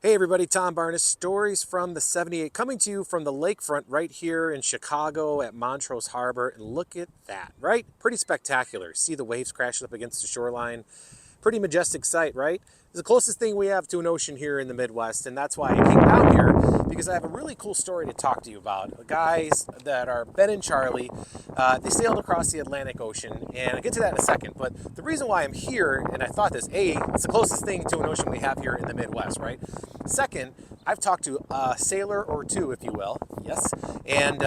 Hey everybody, Tom Barnes, Stories from the 78, coming to you from the lakefront right here in Chicago at Montrose Harbor. And look at that, right? Pretty spectacular. See the waves crashing up against the shoreline. Pretty majestic sight, right? It's the closest thing we have to an ocean here in the Midwest, and that's why I came down here, because I have a really cool story to talk to you about. The guys that are Ben and Charlie, they sailed across the Atlantic Ocean, and I'll get to that in a second. But the reason why I'm here, and I thought this, A, it's the closest thing to an ocean we have here in the Midwest, right? Second, I've talked to a sailor or two, if you will, yes, and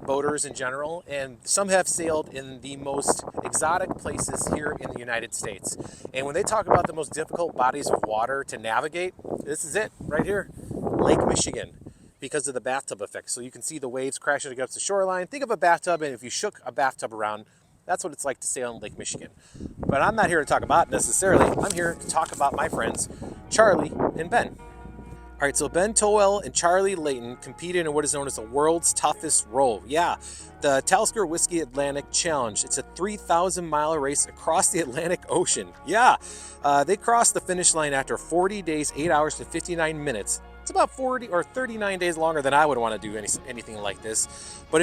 boaters in general, and some have sailed in the most exotic places here in the United States. And when they talk about the most difficult bodies of water to navigate, this is it right here, Lake Michigan, because of the bathtub effect. So you can see the waves crashing against the shoreline. Think of a bathtub, and if you shook a bathtub around, that's what it's like to sail in Lake Michigan. But I'm not here to talk about it necessarily. I'm here to talk about my friends, Charlie and Ben. All right, so Ben Towill and Charlie Layton competed in what is known as the world's toughest row. Yeah, the Talisker Whisky Atlantic Challenge. It's a 3,000-mile race across the Atlantic Ocean. Yeah, they crossed the finish line after 40 days, 8 hours, and 59 minutes. It's about 40 or 39 days longer than I would want to do anything like this. But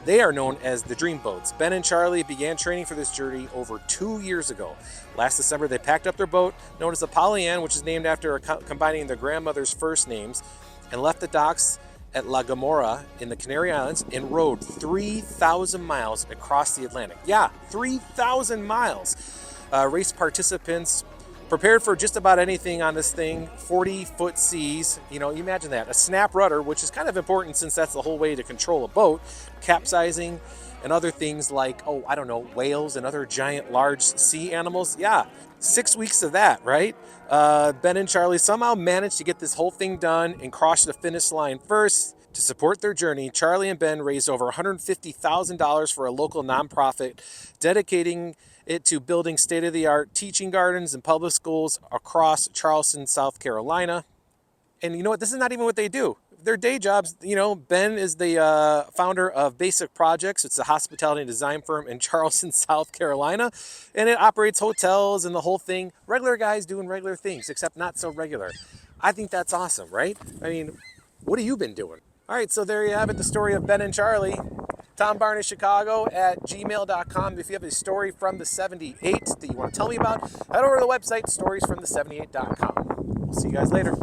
they are known as the Dreamboats. Ben and Charlie began training for this journey over 2 years ago. Last December, they packed up their boat, known as the Pollyann, which is named after combining their grandmother's first names, and left the docks at Gomera in the Canary Islands and rowed 3,000 miles across the Atlantic. Yeah, 3,000 miles. Race participants prepared for just about anything on this thing. 40-foot seas, you imagine that. A snap rudder, which is kind of important since that's the whole way to control a boat. Capsizing and other things like, whales and other giant large sea animals. Yeah, 6 weeks of that, right? Ben and Charlie somehow managed to get this whole thing done and cross the finish line first. To support their journey, Charlie and Ben raised over $150,000 for a local nonprofit, dedicating it to building state-of-the-art teaching gardens and public schools across Charleston, South Carolina. And you know what? This is not even what they do. Their day jobs, Ben is the founder of Basic Projects. It's a hospitality and design firm in Charleston, South Carolina. And it operates hotels and the whole thing. Regular guys doing regular things, except not so regular. I think that's awesome, right? I mean, what have you been doing? All right, so there you have it, the story of Ben and Charlie. Tom Barnes Chicago at gmail.com. If you have a story from the 78 that you want to tell me about, head over to the website, storiesfromthe78.com. We'll see you guys later.